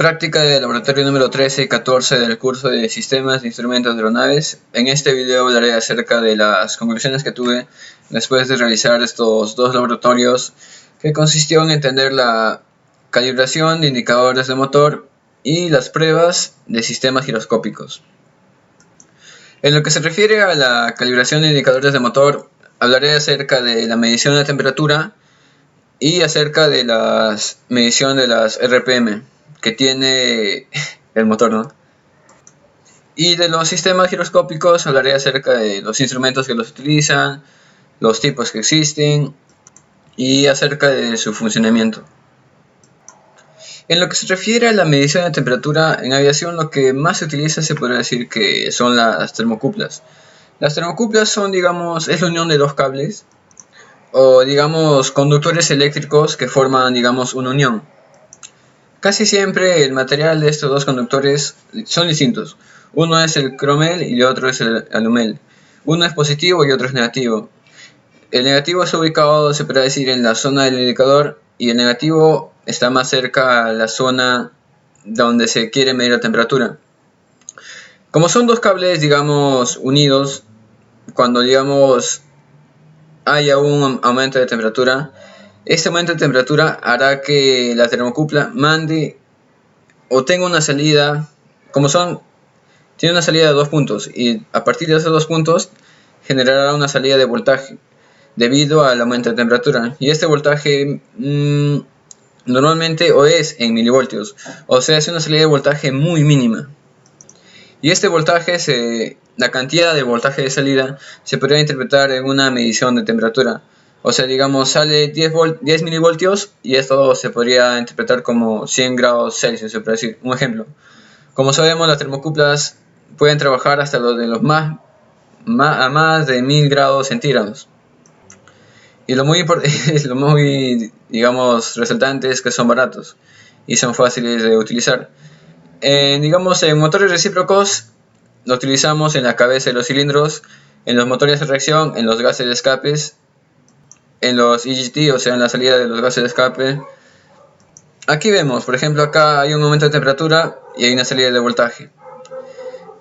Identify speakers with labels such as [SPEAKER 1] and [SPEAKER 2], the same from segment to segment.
[SPEAKER 1] Práctica de laboratorio número 13 y 14 del curso de Sistemas de Instrumentos de Aeronaves. En este video hablaré acerca de las conclusiones que tuve después de realizar estos dos laboratorios, que consistió en entender la calibración de indicadores de motor y las pruebas de sistemas giroscópicos. En lo que se refiere a la calibración de indicadores de motor, hablaré acerca de la medición de temperatura y acerca de la medición de las RPM que tiene el motor, ¿no? Y de los sistemas giroscópicos hablaré acerca de los instrumentos que los utilizan, los tipos que existen y acerca de su funcionamiento. En lo que se refiere a la medición de temperatura, en aviación lo que más se utiliza se podría decir que son las termocuplas. Las termocuplas son, es la unión de dos cables o conductores eléctricos que forman, una unión. Casi siempre el material de estos dos conductores son distintos. Uno es el cromel y el otro es el alumel. Uno es positivo y otro es negativo. El negativo está ubicado, se podría decir, en la zona del indicador, y el negativo está más cerca a la zona donde se quiere medir la temperatura. Como son dos cables, unidos, cuando, haya un aumento de temperatura, este aumento de temperatura hará que la termocupla mande o tenga una salida, tiene una salida de 2 puntos, y a partir de esos 2 puntos generará una salida de voltaje debido al aumento de temperatura. Y este voltaje normalmente es en milivoltios, o sea, es una salida de voltaje muy mínima. Y este voltaje, la cantidad de voltaje de salida, se podría interpretar en una medición de temperatura. O sea, sale 10 milivoltios y esto se podría interpretar como 100 grados Celsius, se puede decir. Un ejemplo. Como sabemos, las termocuplas pueden trabajar hasta a más de 1000 grados centígrados. Y lo muy resaltante es que son baratos y son fáciles de utilizar. En motores recíprocos lo utilizamos en la cabeza de los cilindros, en los motores de reacción, en los gases de escapes, en los EGT, o sea, en la salida de los gases de escape. Aquí vemos, por ejemplo, acá hay un aumento de temperatura y hay una salida de voltaje.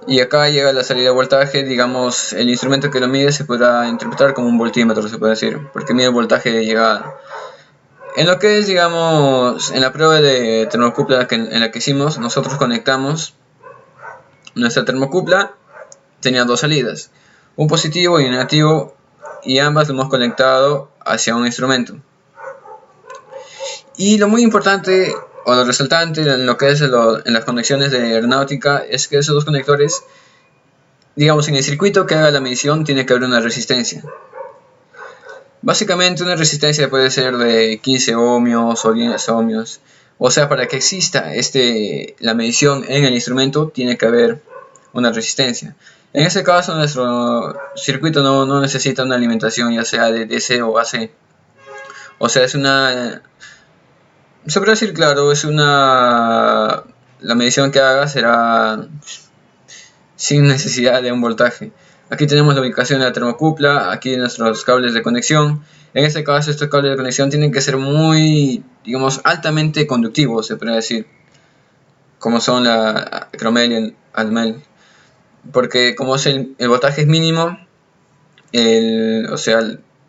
[SPEAKER 1] Y acá llega la salida de voltaje, el instrumento que lo mide se podrá interpretar como un voltímetro, se puede decir, porque mide el voltaje de llegada. En lo que es, en la prueba de termocupla en la que hicimos, nosotros conectamos nuestra termocupla, tenía dos salidas, un positivo y un negativo, y ambas lo hemos conectado hacia un instrumento. Y lo muy importante o lo resaltante en lo que es en las conexiones de aeronáutica es que esos dos conectores, en el circuito que haga la medición tiene que haber una resistencia. Básicamente una resistencia puede ser de 15 ohmios o 10 ohmios. O sea, para que exista la medición en el instrumento tiene que haber una resistencia. En ese caso nuestro circuito no necesita una alimentación ya sea de DC o AC. O sea, se puede decir, claro, la medición que haga será sin necesidad de un voltaje. Aquí tenemos la ubicación de la termocupla, aquí nuestros cables de conexión. En este caso estos cables de conexión tienen que ser muy, altamente conductivos, se puede decir, como son la cromel y el alumel. Porque como el voltaje es mínimo, el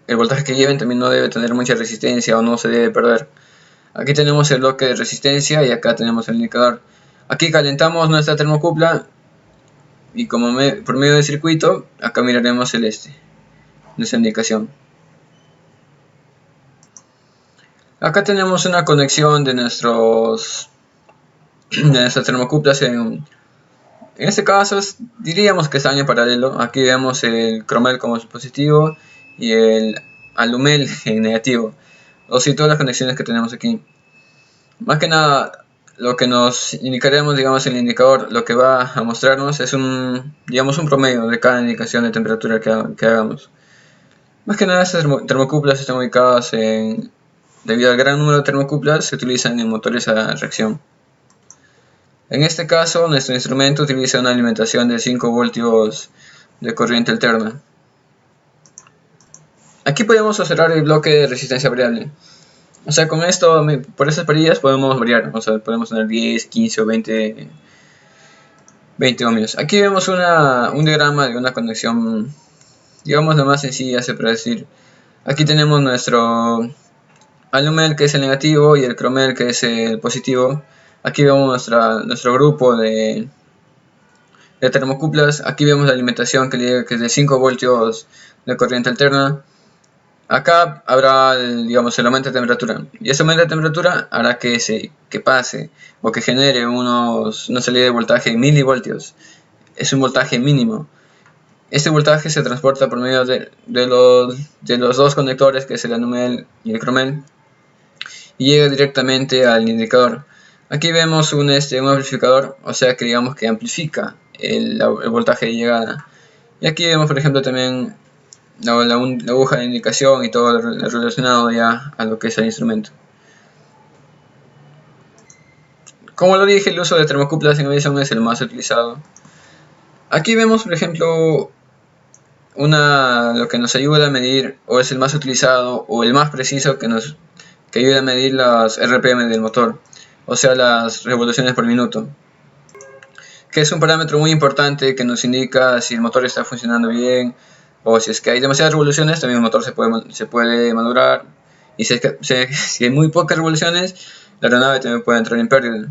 [SPEAKER 1] voltaje que lleven también no debe tener mucha resistencia o no se debe perder. Aquí tenemos el bloque de resistencia y acá tenemos el indicador. Aquí calentamos nuestra termocupla y por medio del circuito, acá miraremos nuestra indicación. Acá tenemos una conexión de nuestras termocuplas en este caso diríamos que están en paralelo. Aquí vemos el cromel como positivo y el alumel en negativo. O si todas las conexiones que tenemos aquí. Más que nada, lo que nos indicaremos, el indicador, lo que va a mostrarnos es un promedio de cada indicación de temperatura que hagamos. Más que nada, estas termocuplas están ubicadas debido al gran número de termocuplas, se utilizan en motores a reacción. En este caso, nuestro instrumento utiliza una alimentación de 5 voltios de corriente alterna. Aquí podemos observar el bloque de resistencia variable. O sea, con esto, por esas perillas podemos variar, o sea, podemos tener 10, 15 o 20 ohmios. Aquí vemos un diagrama de una conexión, digamos, lo más sencilla se puede decir. Aquí tenemos nuestro alumel, que es el negativo, y el cromel, que es el positivo. Aquí vemos nuestro grupo de termocuplas. Aquí vemos la alimentación, que es de 5 voltios de corriente alterna. Acá habrá, digamos, el aumento de temperatura. Y ese aumento de temperatura hará que pase o que genere una salida de voltaje en milivoltios. Es un voltaje mínimo. Este voltaje se transporta por medio de los dos conectores, que es el anumel y el cromel, y llega directamente al indicador. Aquí vemos un amplificador, o sea que digamos que amplifica el voltaje de llegada. Y aquí vemos, por ejemplo, también la aguja de indicación y todo relacionado ya a lo que es el instrumento. Como lo dije, el uso de termocuplas en aviación es el más utilizado. Aquí vemos, por ejemplo, lo que nos ayuda a medir, o es el más utilizado, o el más preciso, que ayuda a medir las RPM del motor, o sea, las revoluciones por minuto, que es un parámetro muy importante que nos indica si el motor está funcionando bien, o si es que hay demasiadas revoluciones, también el motor se puede madurar, y si hay muy pocas revoluciones, la aeronave también puede entrar en pérdida.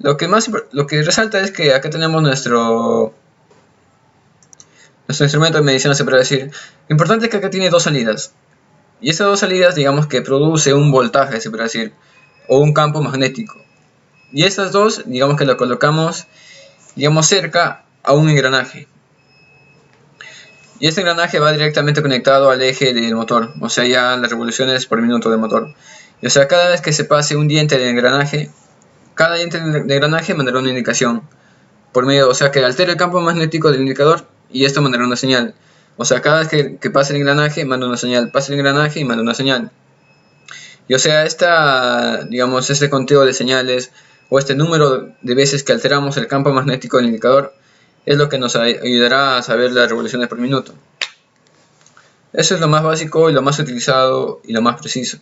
[SPEAKER 1] Lo que resalta es que acá tenemos nuestro instrumento de medición, se puede decir. Lo importante es que acá tiene dos salidas. Y estas dos salidas, digamos que produce un voltaje, se puede decir, o un campo magnético. Y estas dos, digamos que lo colocamos, digamos, cerca a un engranaje. Y este engranaje va directamente conectado al eje del motor, o sea, ya las revoluciones por minuto del motor. Y o sea, cada vez que se pase un diente del engranaje, cada diente del engranaje mandará una indicación por medio, o sea, que altera el campo magnético del indicador y esto mandará una señal. O sea, cada vez que pase el engranaje, manda una señal, pasa el engranaje y manda una señal. Y o sea, digamos, este conteo de señales o este número de veces que alteramos el campo magnético del indicador es lo que nos ayudará a saber las revoluciones por minuto. Eso es lo más básico y lo más utilizado y lo más preciso.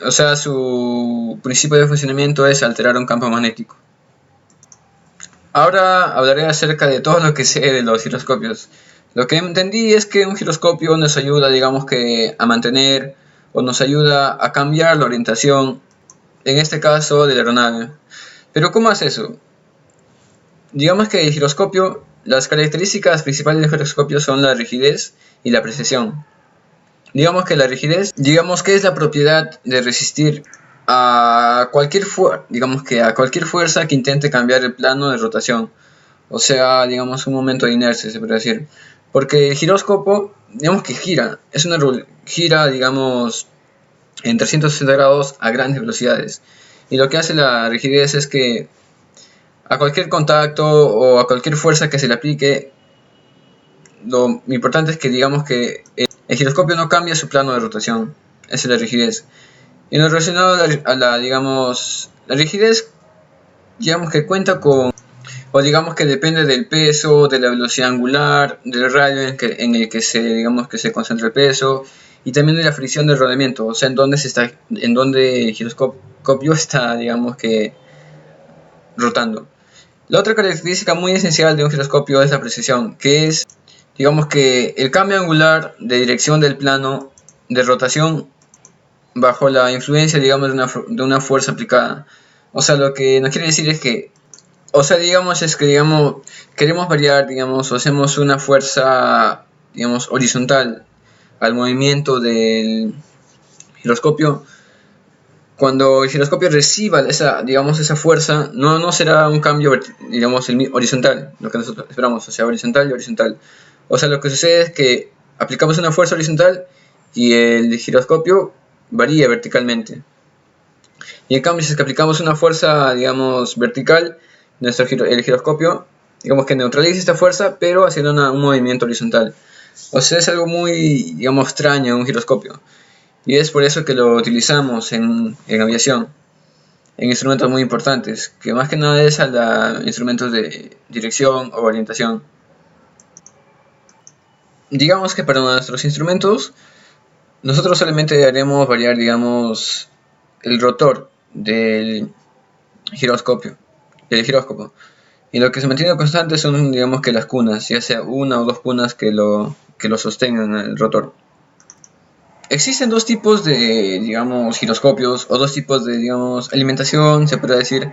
[SPEAKER 1] O sea, su principio de funcionamiento es alterar un campo magnético. Ahora hablaré acerca de todo lo que sé de los giroscopios. Lo que entendí es que un giroscopio nos ayuda, digamos que, a mantener o nos ayuda a cambiar la orientación, en este caso de la aeronave. Pero ¿cómo hace eso? Digamos que el giroscopio, las características principales del giroscopio son la rigidez y la precisión. Digamos que la rigidez, digamos que es la propiedad de resistir a cualquier fuerza que intente cambiar el plano de rotación, o sea, digamos un momento de inercia, se puede decir, porque el giróscopo, digamos que gira, digamos, en 360 grados a grandes velocidades, y lo que hace la rigidez es que a cualquier contacto o a cualquier fuerza que se le aplique, lo importante es que digamos que el giroscopio no cambia su plano de rotación. Esa es la rigidez. Y en lo relacionado digamos, la rigidez, digamos que cuenta con, o digamos que depende del peso, de la velocidad angular, del radio en el que digamos que se concentra el peso, y también de la fricción del rodamiento, o sea, en donde el giroscopio está, digamos que, rotando. La otra característica muy esencial de un giroscopio es la precisión, que es, digamos que, el cambio angular de dirección del plano de rotación bajo la influencia, digamos, de una fuerza aplicada. O sea, lo que nos quiere decir es que, o sea, digamos, queremos variar, digamos, o hacemos una fuerza, digamos, horizontal al movimiento del giroscopio. Cuando el giroscopio reciba esa fuerza, no será un cambio, digamos, horizontal, lo que nosotros esperamos, o sea, horizontal y horizontal. O sea, lo que sucede es que aplicamos una fuerza horizontal y el giroscopio varía verticalmente. Y en cambio, si es que aplicamos una fuerza, digamos, vertical, el giroscopio, digamos que neutraliza esta fuerza, pero haciendo un movimiento horizontal. O sea, es algo muy, digamos, extraño en un giroscopio. Y es por eso que lo utilizamos en aviación, en instrumentos muy importantes, que más que nada es instrumentos de dirección o orientación. Digamos que para nuestros instrumentos nosotros solamente haremos variar, digamos, el rotor del giroscopio, el giróscopo. Y lo que se mantiene constante son, digamos, que las cunas, ya sea una o dos cunas que lo sostengan el rotor. Existen dos tipos de, digamos, giroscopios, o dos tipos de, digamos, alimentación, se puede decir.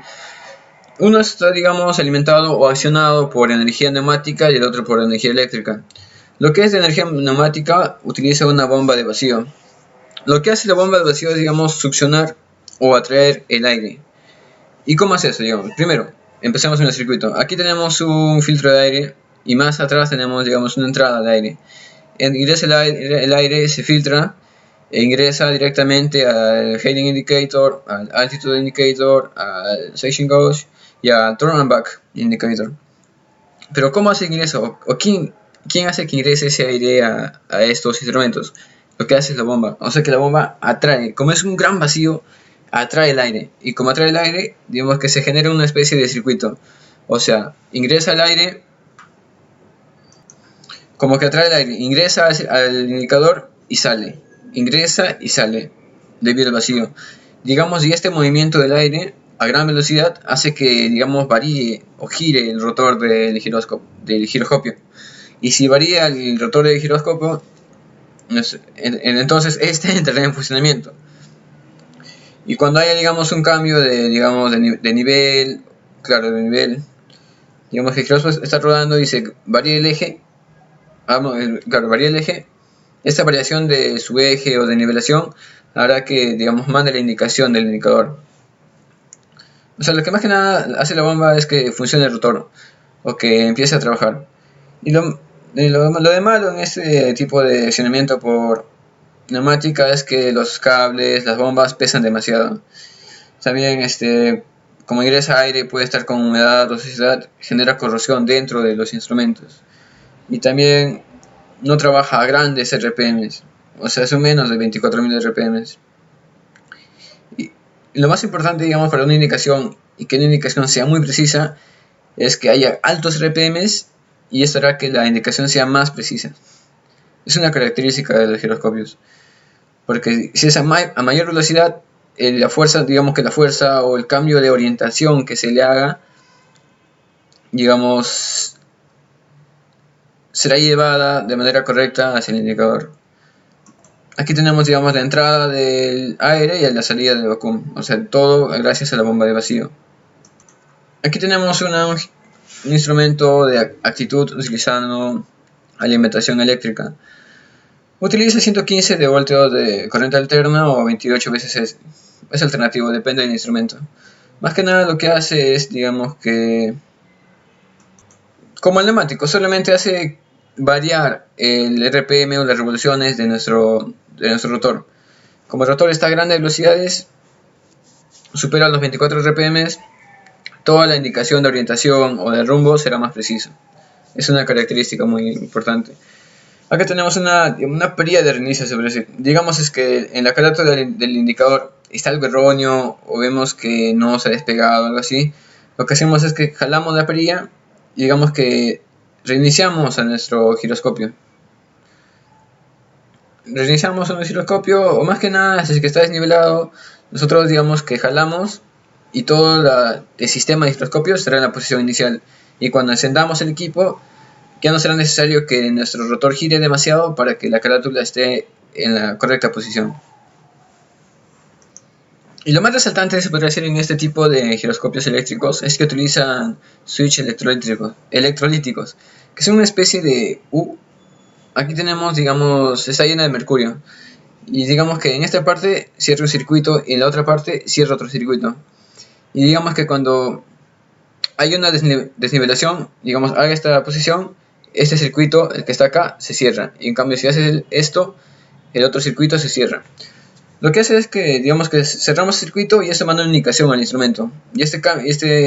[SPEAKER 1] Uno está, digamos, alimentado o accionado por energía neumática y el otro por energía eléctrica. Lo que es de energía neumática utiliza una bomba de vacío. Lo que hace la bomba de vacío es, digamos, succionar o atraer el aire. ¿Y cómo hace eso, digamos? Primero, empecemos en el circuito. Aquí tenemos un filtro de aire y más atrás tenemos, digamos, una entrada de aire. Ingresa el aire, se filtra e ingresa directamente al heading indicator, al altitude indicator, al section gauge y al turn and back indicator. Pero ¿cómo hace ingreso? ¿O quién hace que ingrese ese aire a estos instrumentos? Lo que hace es la bomba. O sea que la bomba atrae, como es un gran vacío, atrae el aire. Y como atrae el aire, digamos que se genera una especie de circuito. O sea, ingresa el aire, como que atrae el aire, ingresa al indicador y sale. Ingresa y sale, debido al vacío. Digamos, y este movimiento del aire a gran velocidad hace que, digamos, varíe o gire el rotor del giroscopio. Y si varía el rotor del giroscopio, entonces este entrará en funcionamiento. Y cuando haya, digamos, un cambio de nivel, claro, de nivel, digamos que el giroscopio está rodando y se varía el eje, claro, varía el eje, esta variación de su eje o de nivelación hará que, digamos, mande la indicación del indicador. O sea, lo que más que nada hace la bomba es que funcione el rotor o que empiece a trabajar. Y lo de malo en este tipo de accionamiento por neumática es que los cables, las bombas pesan demasiado. También, como ingresa aire, puede estar con humedad o suciedad, genera corrosión dentro de los instrumentos. Y también no trabaja a grandes RPMs, o sea, son menos de 24.000 RPMs. Y lo más importante, digamos, para una indicación y que una indicación sea muy precisa es que haya altos RPMs y esto hará que la indicación sea más precisa. Es una característica de los giroscopios, porque si es a mayor velocidad, la fuerza, digamos que la fuerza o el cambio de orientación que se le haga, digamos, será llevada de manera correcta hacia el indicador. Aquí tenemos, digamos, la entrada del aire y la salida del vacuum, o sea, todo gracias a la bomba de vacío. Aquí tenemos un instrumento de actitud utilizando alimentación eléctrica. Utiliza 115 de voltios de corriente alterna o 28 veces es alternativo, depende del instrumento. Más que nada lo que hace es, digamos que, como el neumático, solamente hace variar el RPM o las revoluciones de nuestro rotor. Como el rotor está a grandes velocidades, supera los 24 RPM, toda la indicación de orientación o de rumbo será más preciso. Es una característica muy importante. Acá tenemos una perilla de reinicio, se puede decir. Digamos es que en la carátula del indicador está algo erróneo o vemos que no se ha despegado o algo así. Lo que hacemos es que jalamos la perilla y digamos que reiniciamos a nuestro giroscopio. Reiniciamos a nuestro giroscopio, o más que nada, si es que está desnivelado, nosotros digamos que jalamos y todo el sistema de giroscopio estará en la posición inicial. Y cuando encendamos el equipo, ya no será necesario que nuestro rotor gire demasiado para que la carátula esté en la correcta posición. Y lo más resaltante se podría decir en este tipo de giroscopios eléctricos es que utilizan switches electrolíticos, que son una especie de U. Aquí tenemos, digamos, está llena de mercurio. Y digamos que en esta parte cierra un circuito y en la otra parte cierra otro circuito. Y digamos que cuando hay una desnivelación, digamos, a esta posición, este circuito, el que está acá, se cierra. Y en cambio, si haces esto, el otro circuito se cierra. Lo que hace es que, digamos, que cerramos el circuito y esto manda una indicación al instrumento. Y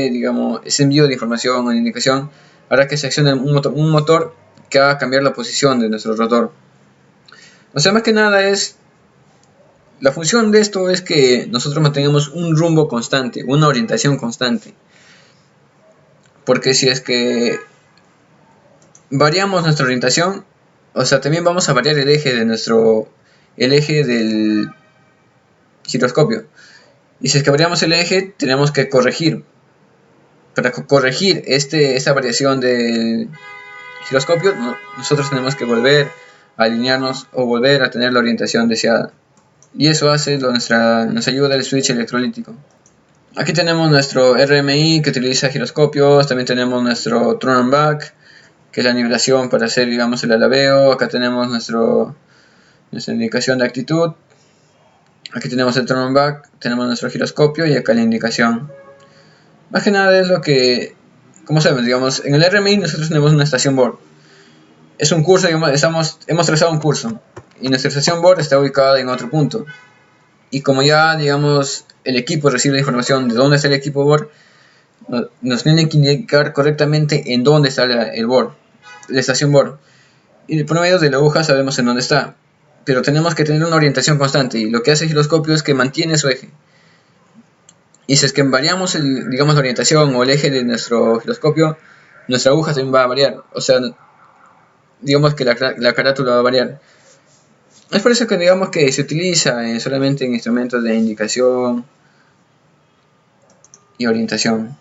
[SPEAKER 1] digamos, ese envío de información o de indicación hará que se accione un motor que haga cambiar la posición de nuestro rotor. O sea, más que nada la función de esto es que nosotros mantengamos un rumbo constante, una orientación constante. Porque si es que variamos nuestra orientación, o sea, también vamos a variar el eje de nuestro el eje del giroscopio. Y si es que variamos el eje, tenemos que corregir. Para corregir esta variación del giroscopio, nosotros tenemos que volver a alinearnos o volver a tener la orientación deseada. Y eso hace nos ayuda el switch electrolítico. Aquí tenemos nuestro RMI que utiliza giroscopios. También tenemos nuestro turn on back, que es la nivelación para hacer, digamos, el alabeo. Acá tenemos nuestra indicación de actitud. Aquí tenemos el turn on back, tenemos nuestro giroscopio y acá la indicación. Más que nada es lo que, como sabemos, digamos, en el RMI nosotros tenemos una estación board. Es un curso, digamos, hemos trazado un curso y nuestra estación board está ubicada en otro punto. Y como ya, digamos, el equipo recibe la información de dónde está el equipo board, nos tienen que indicar correctamente en dónde está el board, la estación board. Y por medio de la aguja sabemos en dónde está. Pero tenemos que tener una orientación constante, y lo que hace el giroscopio es que mantiene su eje. Y si es que variamos digamos, la orientación o el eje de nuestro giroscopio, nuestra aguja también va a variar. O sea, digamos que la carátula va a variar. Es por eso que digamos que se utiliza solamente en instrumentos de indicación y orientación.